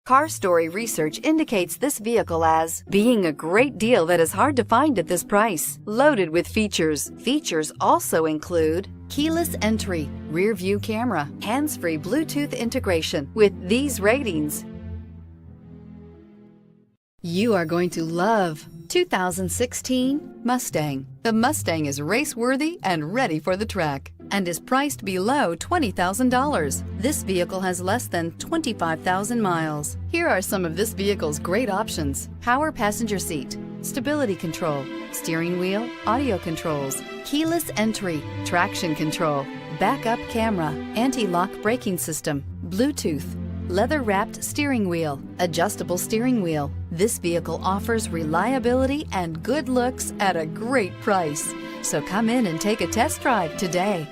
Car Story research indicates this vehicle as being a great deal that is hard to find at this price. Loaded with features. Features also include keyless entry, rear view camera, hands-free Bluetooth integration. With these ratings, you are going to love 2016 Mustang. The Mustang is race-worthy and ready for the track and is priced below $20,000. This vehicle has less than 25,000 miles. Here are some of this vehicle's great options: power passenger seat, stability control, steering wheel audio controls, keyless entry, traction control, backup camera, anti-lock braking system, Bluetooth, leather-wrapped steering wheel, adjustable steering wheel. This vehicle offers reliability and good looks at a great price. So come in and take a test drive today.